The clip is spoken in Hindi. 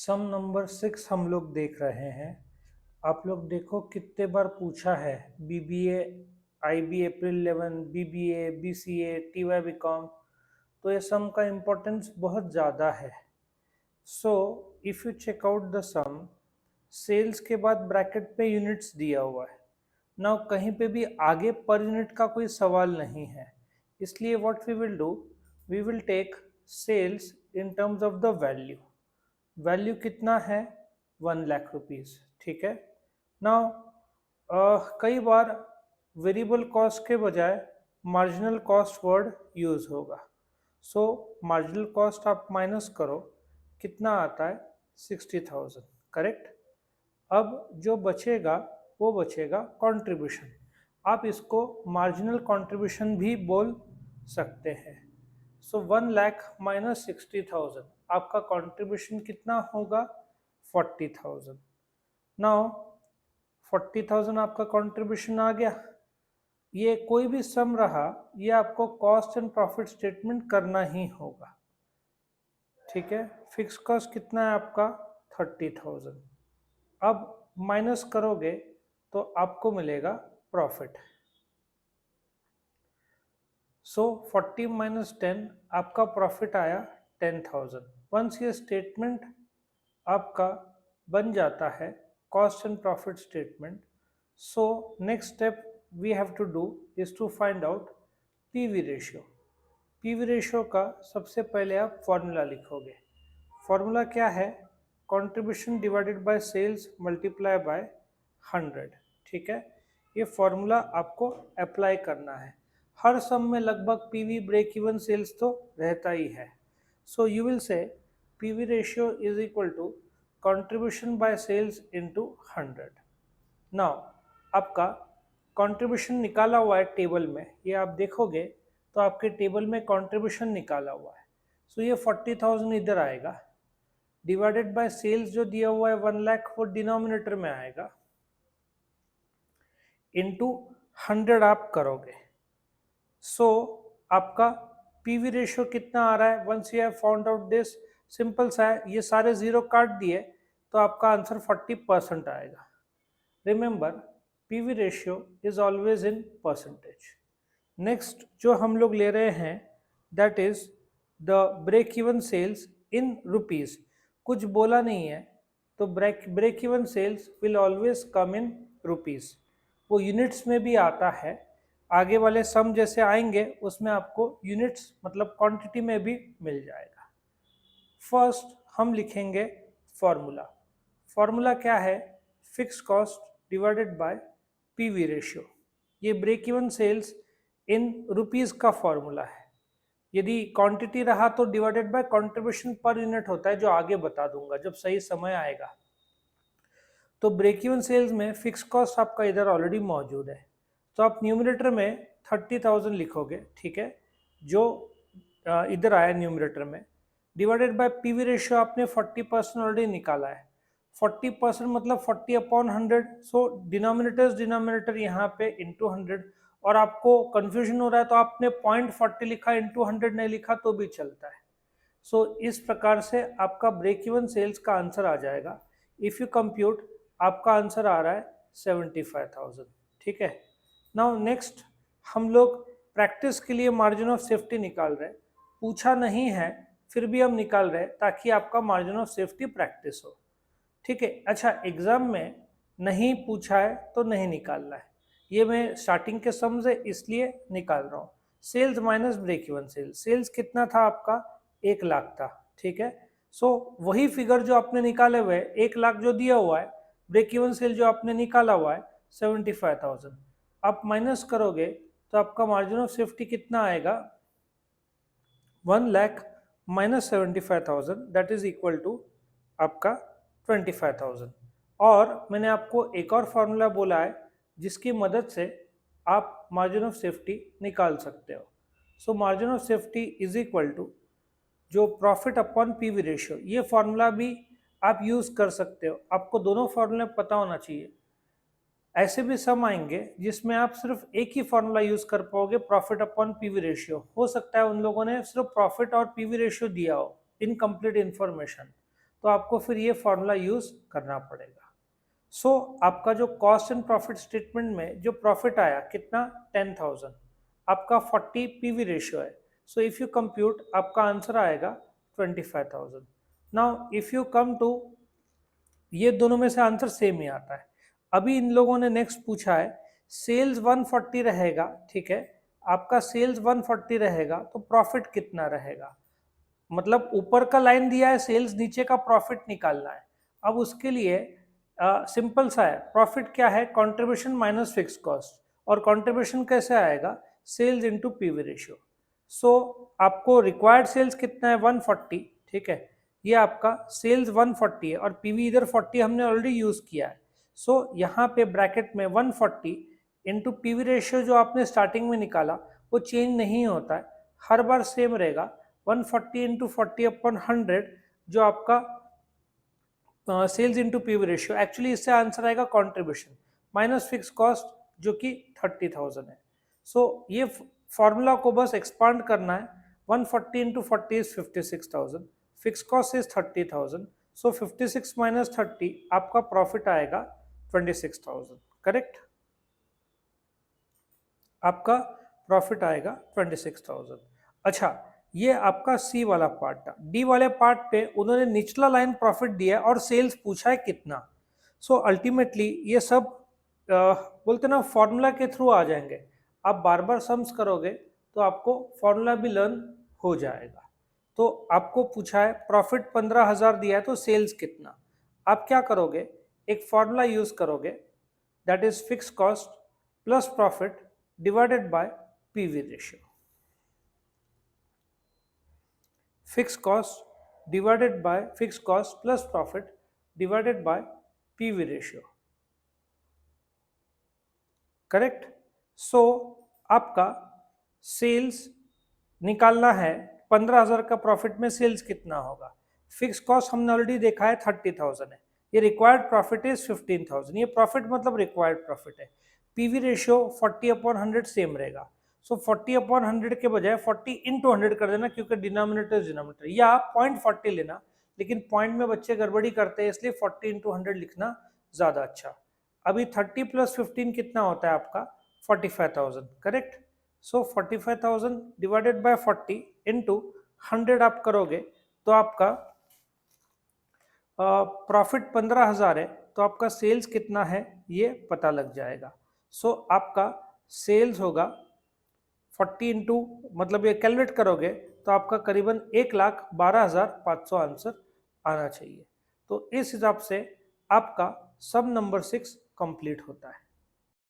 सम नंबर 6 हम लोग देख रहे हैं। आप लोग देखो कितने बार पूछा है। BBA, IB April 11, BBA, BCA, TY BCom. तो ये सम का इम्पोर्टेंस बहुत ज़्यादा है। So if you check out the sum, sales के बाद ब्रैकेट पे यूनिट्स दिया हुआ है ना, कहीं पे भी आगे पर यूनिट का कोई सवाल नहीं है। इसलिए what we will do, we will take sales in terms of the value. Value कितना है? 1 लाख रुपीज। ठीक है। नाउ कई बार वेरिएबल कॉस्ट के बजाय मार्जिनल कॉस्ट वर्ड यूज होगा। सो मार्जिनल कॉस्ट आप माइनस करो, कितना आता है? 60,000। करेक्ट। अब जो बचेगा वो बचेगा कंट्रीब्यूशन। आप इसको मार्जिनल कंट्रीब्यूशन भी बोल सकते हैं। सो 1 लाख माइनस 60,000, आपका कंट्रीब्यूशन कितना होगा? 40,000। नाउ 40,000 आपका कंट्रीब्यूशन आ गया। ये कोई भी सम रहा, ये आपको कॉस्ट एंड प्रॉफिट स्टेटमेंट करना ही होगा। ठीक है। फिक्स कॉस्ट कितना है आपका? 30,000। अब माइनस करोगे तो आपको मिलेगा प्रॉफिट। सो 40 माइनस 10, आपका प्रॉफिट आया 10,000। वंस ये स्टेटमेंट आपका बन जाता है cost and profit statement, so next step we have to do is to find out PV ratio. PV ratio का सबसे पहले आप फॉर्मूला लिखोगे। फॉर्मूला क्या है? Contribution divided by sales multiply by 100। ठीक है। ये फॉर्मूला आपको अप्लाई करना है। हर सम में लगभग पीवी ब्रेक इवन सेल्स तो रहता ही है। So you will say PV ratio is equal to contribution by sales into 100। Now आपका कंट्रीब्यूशन निकाला हुआ है टेबल में, ये आप देखोगे तो आपके टेबल में कंट्रीब्यूशन निकाला हुआ है। सो ये 40,000 इधर आएगा, डिवाइडेड बाय सेल्स जो दिया हुआ है 1 लाख, वो डिनोमिनेटर में आएगा, इनटू 100 आप करोगे। सो आपका पीवी रेशियो कितना आ रहा है? Once you have found out this, simple सा है, ये सारे जीरो काट दिए तो आपका आंसर 40% आएगा। Remember, PV ratio is always in percentage. Next जो हम लोग ले रहे हैं that is the break even sales in rupees. कुछ बोला नहीं है तो break even sales will always come in rupees. वो यूनिट्स में भी आता है, आगे वाले सम जैसे आएंगे उसमें आपको यूनिट्स मतलब क्वांटिटी में भी मिल जाएगा। फर्स्ट हम लिखेंगे फॉर्मूला। फॉर्मूला क्या है? Fix cost divided by PV ratio. ये ब्रेक इवन सेल्स इन रुपीस का फॉर्मूला है। यदि क्वांटिटी रहा तो divided by contribution per unit होता है, जो आगे बता दूंगा जब सही समय आएगा। तो ब्रेक इवन सेल्स में फिक्स कॉस्ट आपका इधर ऑलरेडी मौजूद है, तो आप न्यूमरेटर में 30,000 लिखोगे। ठीक है, जो इधर आया न्यूमरेटर में, डिवाइडेड बाय पीवी रेशियो आपने 40% ऑलरेडी निकाला है। 40% मतलब 40/100। सो डिनोमिनेटर यहाँ पे इंटू 100। और आपको कंफ्यूजन हो रहा है तो आपने 0.40 लिखा, इंटू 100 नहीं लिखा तो भी चलता है। सो इस प्रकार से आपका ब्रेक इवन सेल्स का आंसर आ जाएगा। इफ यू कंप्यूट, आपका आंसर आ रहा है 75,000। ठीक है। नाउ नेक्स्ट हम लोग प्रैक्टिस के लिए मार्जिन ऑफ सेफ्टी निकाल रहे हैं। पूछा नहीं है फिर भी हम निकाल रहे हैं ताकि आपका मार्जिन ऑफ सेफ्टी प्रैक्टिस हो। ठीक है। अच्छा, एग्जाम में नहीं पूछा है तो नहीं निकालना है, ये मैं स्टार्टिंग के सम से इसलिए निकाल रहा हूँ। Sales minus break even sales, sales कितना था आपका? 1 लाख था। ठीक है। सो वही फिगर जो आपने निकाले हुए 1 लाख जो दिया हुआ है, ब्रेक इवन सेल जो आपने निकाला हुआ है 75,000, आप माइनस करोगे तो आपका मार्जिन ऑफ सेफ्टी कितना आएगा? 1 lakh minus 75,000, that is equal to आपका 25,000। और मैंने आपको एक और फॉर्मूला बोला है जिसकी मदद से आप मार्जिन ऑफ सेफ्टी निकाल सकते हो। So margin of safety is equal to जो प्रॉफिट अपॉन पीवी रेशियो, ये फॉर्मूला भी आप यूज कर सकते हो। आपको दोनों फॉर्मूले पता होना चाहिए। ऐसे भी सम आएंगे जिसमें आप सिर्फ एक ही फॉर्मूला यूज कर पाओगे, प्रॉफिट अपॉन पीवी रेशियो। हो सकता है उन लोगों ने सिर्फ प्रॉफिट और पीवी रेशियो दिया हो, इनकम्प्लीट इंफॉर्मेशन, तो आपको फिर ये फॉर्मूला यूज करना पड़ेगा। सो आपका जो कॉस्ट एंड प्रॉफिट स्टेटमेंट में जो प्रॉफिट आया कितना 10,000, आपका 40 पीवी रेशियो है। सो इफ यू कंप्यूट आपका आंसर आएगा 25,000। Now if you come to, ये दोनों में से आंसर सेम ही आता है। अभी इन लोगों ने नेक्स्ट पूछा है सेल्स 140 रहेगा, ठीक है, आपका सेल्स 140 रहेगा तो प्रॉफिट कितना रहेगा। मतलब ऊपर का लाइन दिया है सेल्स, नीचे का प्रॉफिट निकालना है। अब उसके लिए सिंपल सा है, प्रॉफिट क्या है, कंट्रीब्यूशन माइनस फिक्स कॉस्ट, और कंट्रीब्यूशन कैसे आएगा, सेल्स इनटू पीवी रेशियो। सो आपको रिक्वायर्ड सेल्स कितना है 140, ठीक है, ये आपका सेल्स 140 है और पीवी इधर 40 हमने ऑलरेडी यूज किया है। सो यहाँ पे ब्रैकेट में 140 इंटू पीवी रेशियो जो आपने स्टार्टिंग में निकाला वो चेंज नहीं होता है, हर बार सेम रहेगा। 140 इंटू 40 अपॉन 100 जो आपका sales into PV ratio, actually इससे आंसर आएगा कंट्रीब्यूशन माइनस फिक्स कॉस्ट जो कि 30,000 है। सो ये फॉर्मूला को बस एक्सपांड करना है। 140 into 40 is 56,000, fix cost is 30,000, so 56 minus 30 आपका प्रॉफिट आएगा 26,000, करेक्ट, आपका प्रॉफिट आएगा 26,000। अच्छा, ये आपका सी वाला पार्ट था। डी वाले पार्ट पे उन्होंने निचला लाइन प्रॉफिट दिया है और सेल्स पूछा है कितना। सो अल्टीमेटली ये सब बोलते ना फॉर्मूला के थ्रू आ जाएंगे। आप बार बार सम्स करोगे तो आपको फॉर्मूला भी लर्न हो जाएगा। तो आपको पूछा है प्रॉफिट 15,000 दिया है तो सेल्स कितना, आप क्या करोगे, एक फॉर्मूला यूज करोगे, that is fix cost plus profit divided by PV ratio. Fixed cost divided by fixed cost plus profit divided by PV ratio, correct. So आपका सेल्स निकालना है, 15,000 का प्रॉफिट में सेल्स कितना होगा, फिक्स कॉस्ट हमने ऑलरेडी देखा है 30,000 है, ये रिक्वायर्ड प्रॉफिट इज 15,000, ये प्रॉफिट मतलब रिक्वायर्ड प्रॉफिट है। पीवी रेशियो 40/100 सेम रहेगा। सो 40/100 के बजाय 40 इंटू 100 कर देना, क्योंकि डिनोमिनेटर डिनोमिनेटर, या 0.40 लेना, लेकिन पॉइंट में बच्चे गड़बड़ी करते हैं इसलिए 40 इंटू 100 लिखना ज्यादा अच्छा। अभी 30 प्लस 15 कितना होता है आपका 45,000, correct. So 45,000 divided by 40 into 100 आप करोगे तो आपका प्रॉफिट 15,000 है, तो आपका सेल्स कितना है ये पता लग जाएगा। सो आपका सेल्स होगा 40 इंटू, मतलब ये कैलकुलेट करोगे तो आपका करीबन 1,12,500 आंसर आना चाहिए। तो इस हिसाब से आपका सब नंबर 6 कंप्लीट होता है।